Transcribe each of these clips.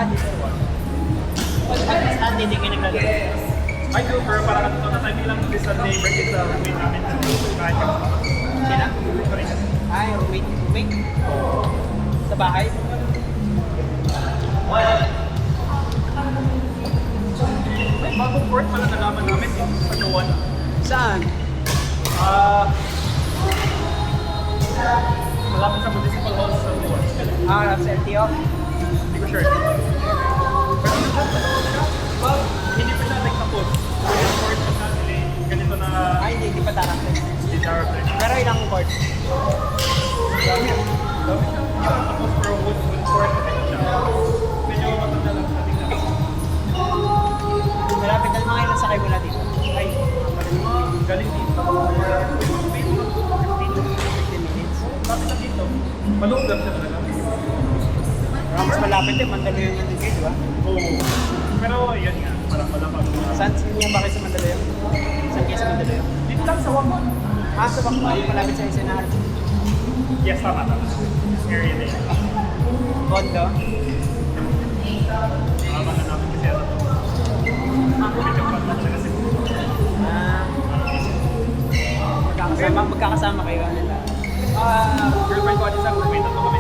dito. Hindi kayo naglalaro. I do, pero parang ito na time lang this Sunday, birthday sa roommate namin. Kahit kami pa. Sila? Ay, roommate. Sa bahay? May bagong court pala nalaman namin sa Gawan. Saan? Malapit sa Municipal Hall sa Gawan. Sa LTO? Hindi ko sure. Pero well, hindi pa siya like tapos. Yung court pa siya, ganito na Ay, hindi pa tarapin. hindi darapin. Pero ilang court? Dami siya. Tapos pero wood court na siya. Medyo matanda lang sa tingnan. Malapit na mga ilang sakay mula dito. Ay, galing dito. 15 minutes. Lapit na dito. Malunggan siya talaga. Mas malapit din, Mandaluyong yung dito, di ba? Oo. Pero yun nga, parang malapag. Saan niya ba kayo sa Mandaluyong? Saan kayo sa Mandaluyong? Dito lang sa Wamon. Sa Bakbayo, malapit sa Ensenada. Yes, tama. Area na yun. Kondo? Nakabala namin kasi ano. Medyo pagod siya kasi. Magkakasama kayo nila. Girlfriend ko at isang roommate na ito kami.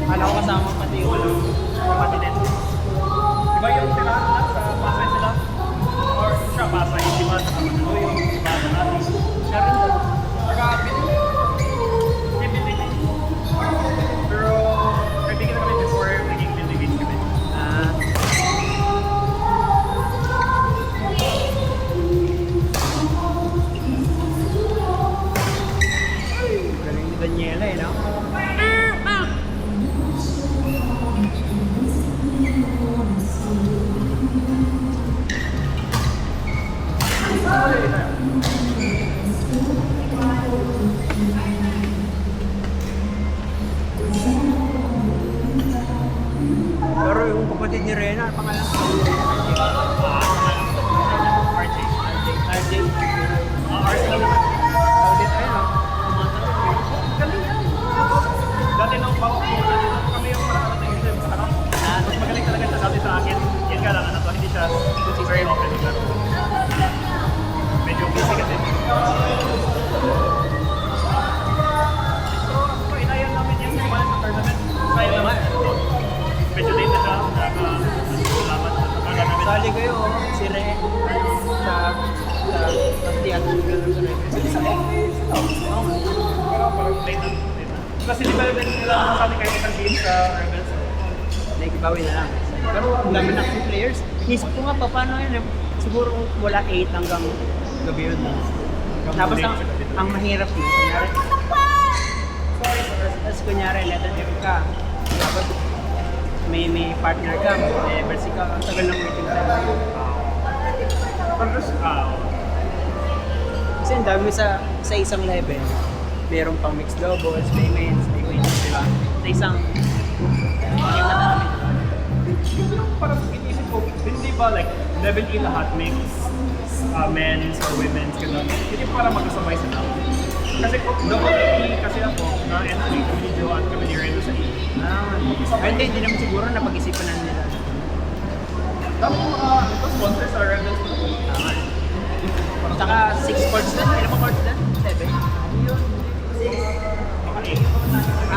Alam ko kasama pati yung Kapatid din. Diba yung tirahan na sa Pasay sila? Or siya Pasay, di ba sa Kamanaloy, di ba sa natin? Siya rin daw. Grabe. May building din. Pero, kaibigan na kami before naging building mates kami. Galing ni Daniela eh, no? Pero yung kapatid ni Rena, ang pangalan? RJ. RJ. RJ lang naman. Ulit ayun, no? Galing yan. Dati nung bago kami yung parang ano yung sa harap. Mas magaling talaga siya dati sa akin. Yan ka lang, ano to, hindi siya very open. Medyo busy kasi. So, ako, inayan namin yung iba sa tournament. Kaya naman. Medyo late na siya. Salamat. Akala namin. Sali kayo, si Re, sa theater ng Rebels. Pero parang late na. Kasi di ba nila sabi kayo isang game sa Rebels? Nakikibawi na lang. Pero ang dami na kasi players. Isip ko nga pa, paano yun? Siguro wala 8 hanggang gabi yun. Tapos ang mahirap yun, kunyari, tapos kunyari, letter F ka. Tapos may partner ka, may versi ka, ang tagal ng waiting time. Kasi ang dami sa isang level. Meron pang mixed doubles, may mains, diba? Sa isang game na namin. Yung parang inisip ko, hindi ba like level A lahat mix men's or women's gano'n? Hindi para magkasabay sila. Kasi double A kasi ako na entry kami ni Joe at kami ni Reno sa E. Hindi naman siguro napag-isipan na nila. Tapos ito sponsor sa Rebels ko. Tama. Saka 6 chords din. Ilan pa chords din? 7? Yun.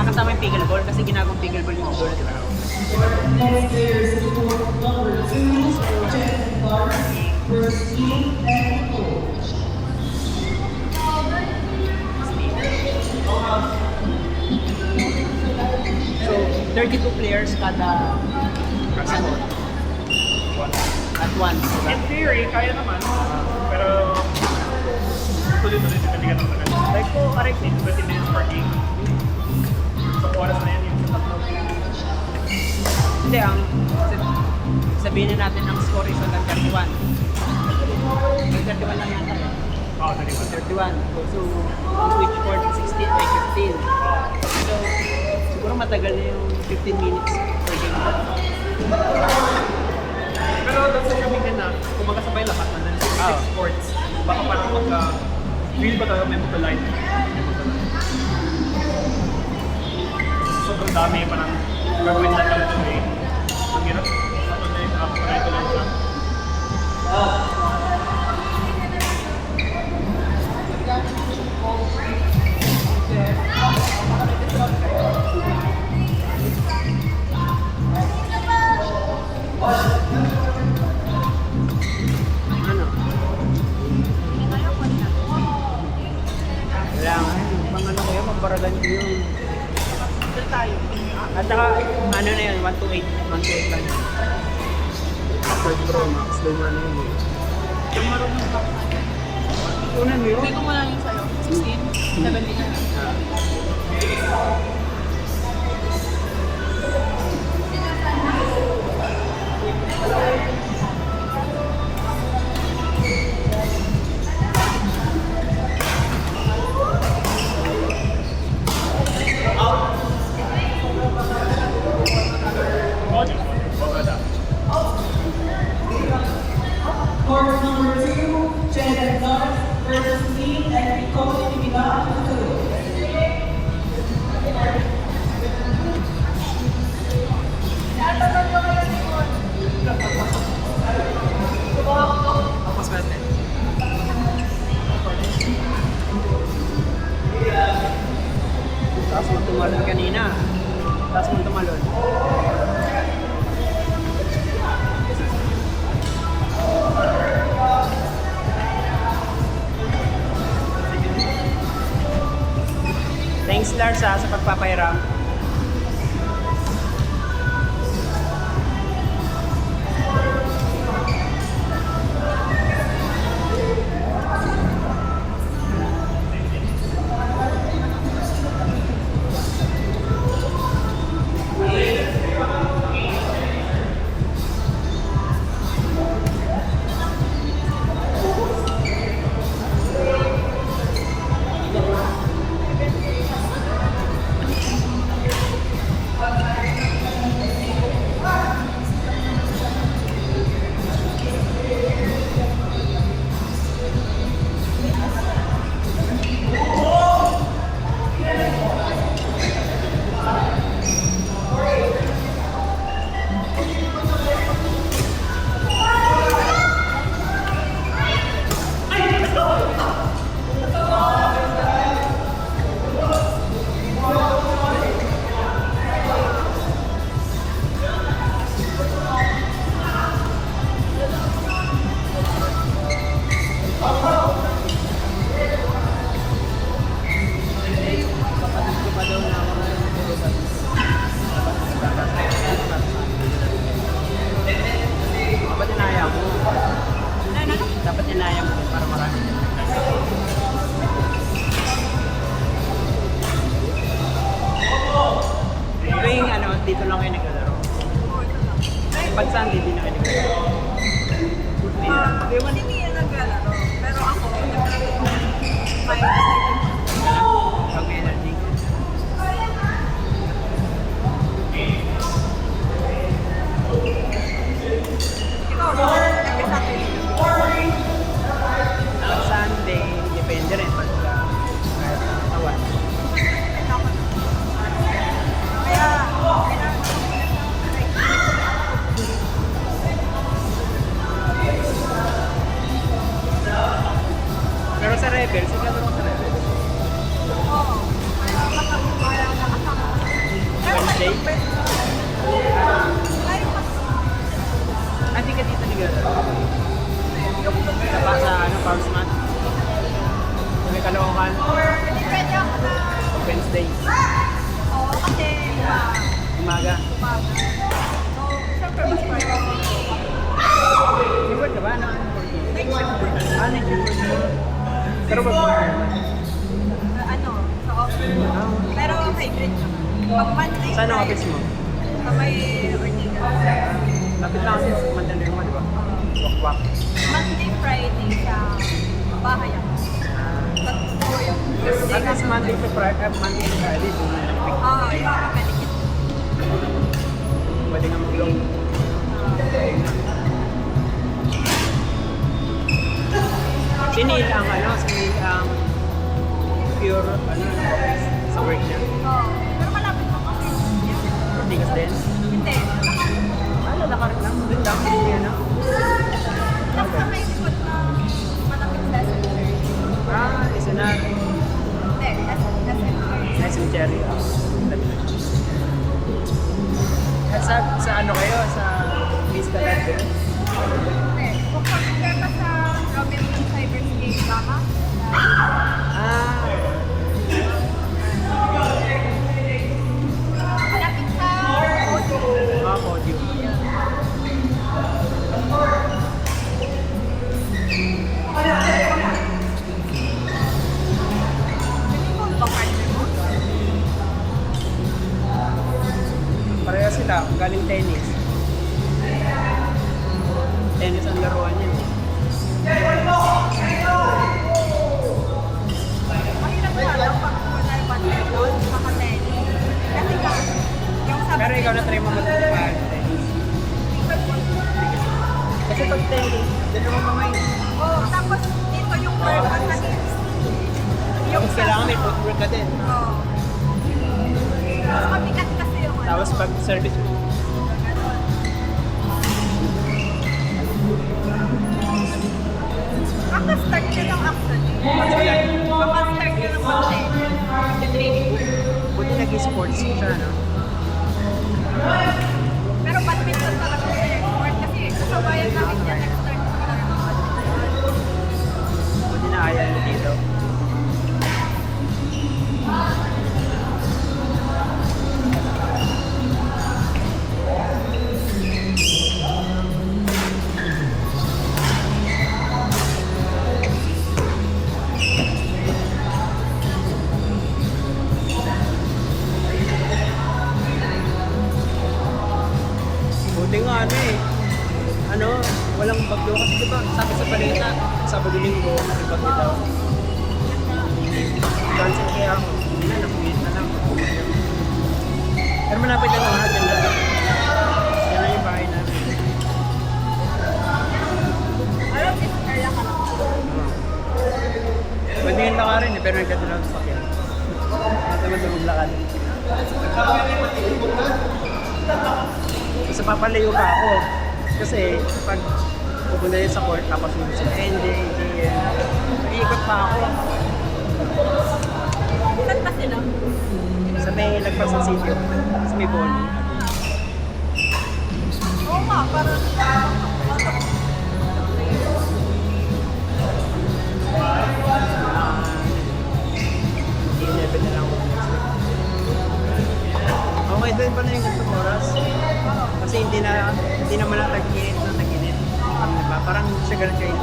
Kasama yung pickleball kasi ginagawang pickleball yung goal, di ba? So, 32 players kada ano, at once, diba? In theory, kaya naman. Pero tuloy-tuloy depende ka ng tagal. Like ko, correct, 20 minutes per game. So, oras na yan yung tatlo. Hindi, sabihin na natin ang score is hanggang 31. Hanggang 31 lang yata eh. Oo, sorry ba? 31. So, ang switch chord 16 by 15. So, siguro matagal na yung 15 minutes per game. Pero doon sa sabihin din na, kung magkasabay lahat, nandan sa 6 chords, baka parang feel ba tayo may motoline? So Ang dami pa ng gagawin na lang today. Ang hirap. Ako na yung try ko lang siya. Ano? Kailangan, pang ano kayo, magbaragan ko yung... Doon tayo. At saka, ano na yun, 128. 128 lang. Third Pro Max, luma na yun eh. Kung marunong ka. Unan mo yun? Hindi ko muna yung sa'yo. 16, 17 na. Court number 2, Janet Lawrence versus Lee and Nicole Timiga. Tapos pwede. Tapos mo tumalon kanina. Tapos mo tumalon. Thanks Lars sa pagpapairam. Dapat inaya mo. Dapat inaya mo para marami. Tuwing ano, dito lang kayo naglalaro. Pag Sunday, di na kayo naglalaro. Hindi yan naglalaro. Pero ako, may Pag may energy. ikaw, every Saturday. Pag Sunday, depende rin pag katawan. Kaya, Pero sa Rebel, siya mo sa Rebel. oo. Parang nakasama. Pero Wednesday? Kayo kasi. Hindi ka dito naglalaro. Sa sa ano, Power Smash. Sa may Caloocan, Hindi pwede ako na. Wednesday, Oo, kasi umaga. umaga. So, syempre mas private. Nag-work ka ba? Ano? Night shift. Nag-work mo. Pero wag mo. Ano, sa office. Pero hybrid naman. Pag Monday, Saan ang office mo? Sa may Ortiga. Lapit lang kasi sa Mandalay mo, di ba? Wakwak. Monday, Friday sa bahay ako. Tatlo yung At least Monday to Friday, Monday to Friday, kung nalipik. Oo, yung mga kalikit. Pwede nga mag-long. Sinil ang ano, sinil ang pure ano, sa work niya. Oo. Pero malapit mo kasi. matigas din. Hindi. Lalakar lang. Doon lang. Yan na. Tapos sa may likod na malapit sa cemetery. Isa na. Hindi, cemetery. Sa cemetery. At sa ano kayo? Sa Vista Land? Hindi. Kung compare ka sa Robinson Cyberscape, baka? Malapit sa Odo. Audio. Hindi ko ba partner mo? Pareha sila. Galing tennis. Tennis ang laruan niya. Mahirap na lang pag wala yung partner doon, makatennis. Kasi ka, yung sa Pero ikaw na try mo mag-tennis. Kasi pag tennis, doon naman mamay. Oh, tapos dito yung work on sa hips. Tapos kailangan may footwork ka din. Oh. Mas mabigat kasi yung ano. Tapos pag service mo, Ganon. Kaka-start ka lang actually. Kaka-start ka lang mag-tennis. buti nag-sports siya, no? Pero badminton talaga siya yung sport kasi kasabayan namin yan nag-start sa Buti na ayaw mo dito. Buti nga walang bagyo kasi diba, sabi sa balita, Sabado Linggo, may bagyo daw. Cancel kaya ako, hindi na, nakulit na lang. Pero malapit lang mga dyan lang. Yan lang yung bahay namin. Alam, this area ka lang. Pwede yung lakarin pero nagkatulang sa sakyan. Natamad na maglakad. Kasi papalayo pa ako. Kasi pag pupunta yun sa court, tapos yung sila, hindi yan. Iikot pa ako. Saan pa sila? Sa may lagpas ng sitio. Sa may ball. Oo nga, parang Level na lang ako. Okay, doon pa na yung gusto oras. Kasi hindi naman na tag-init na tag-init. Diba? Parang sugar kayo.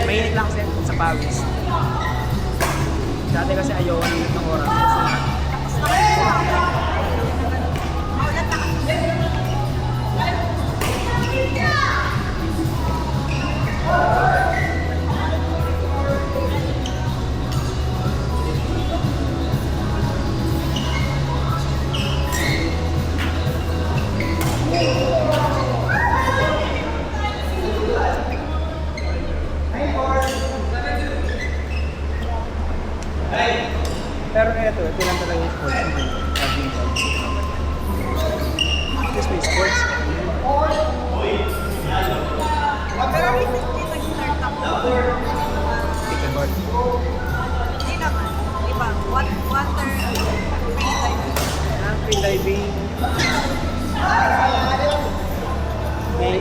Mainit lang kasi sa pawis. Dati kasi ayaw ng itong oras. maulat na kasi. Pero ito lang talaga yung sports. Badminton. This may sports. Pero recently nag-start ako. Pickleball. Hindi naman. Iba, water, freediving. Free diving.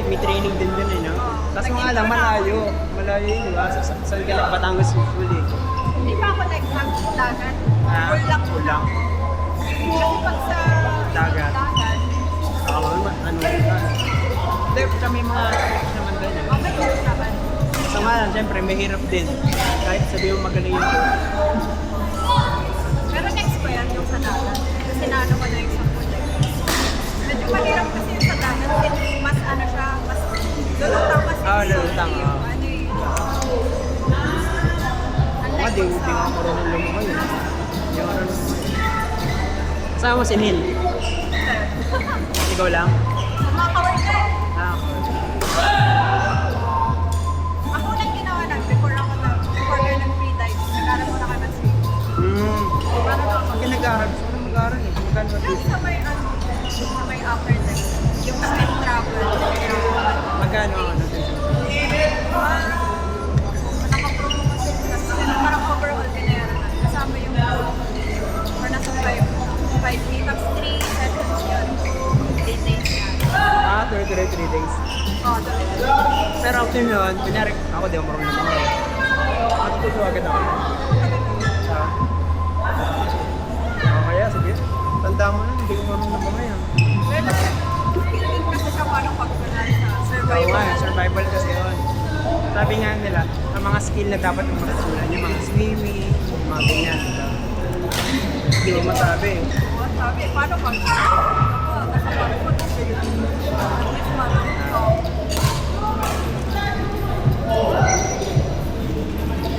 May training din dun no? Tapos mga lang, malayo. Malayo yun, di ba? Saan ka lang, Batangas usually. Hindi pa ako nag-dagat. Full lang. Kasi pag sa Dagat. Hindi, kami mga coach naman din. okay yun naman. So nga lang, syempre, may hirap din. Kahit sabi mo magaling yung coach. Pero next ko yan yung sa dagat. Kasi naano ko na yung sa project. Medyo mahirap kasi yung sa dagat. Kasi mas ano siya, mas lulutang kasi. Lulutang, yung ano eh. Di Unlike ko sa... marunong lumakay. Di ko marunong lumakay. Kasama mo si Neil. Ikaw lang? Makakawal ka eh. Ako lang ginawa na before ako nag-free dive. Nag-aaral muna ka ng swimming. Para lang ako. Pag nag-aaral, gusto ko na mag-aaral eh. Magkano ba Kasi sa may ano, sa may after test. Yung sleep travel. Magkano ang ano? Nakapromo kasi parang overall binayaran na. Kasama yung or nasa 5K times 3 seconds yun. 8 days yan. Ah, 3 days. Oh, dami. Pero after nun, kunyari, ako di ako marunong na mga. Matututo agad ako. Kaya, sige. Tanda mo na, hindi ko marunong na mga yan. Pero, feeling kasi siya parang pagkunan sa Oo survival. nga, survival kasi yun. Sabi nga nila, ang mga skill na dapat yung matutunan, yung mga swimming, yung mga ganyan. Diba? Hindi mo masabi. Oh, sabi, paano pag nakapagpun sa yun? At least marunong.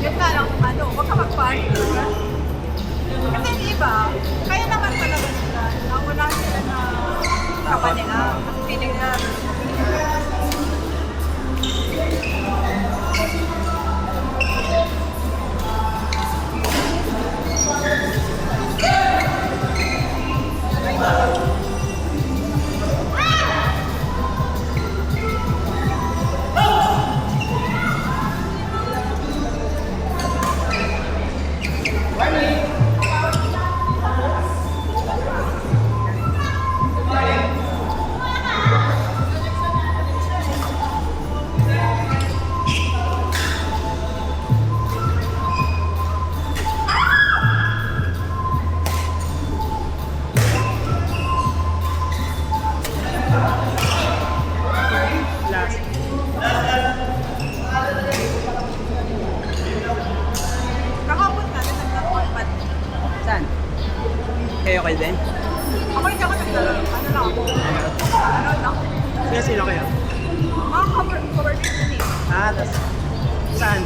Yun nga lang, ano, huwag ka mag-party. Kasi yung iba, kaya naman talaga sila, nauna sila na kapa nila, kasi feeling na, Last. kakapon nga, naglalakad. Saan? Kayo kayo din? Ako hindi ako naglalakad. Ano lang ako? Ano lang? Sino kayo? Mga cover dito eh. Ah, tas saan?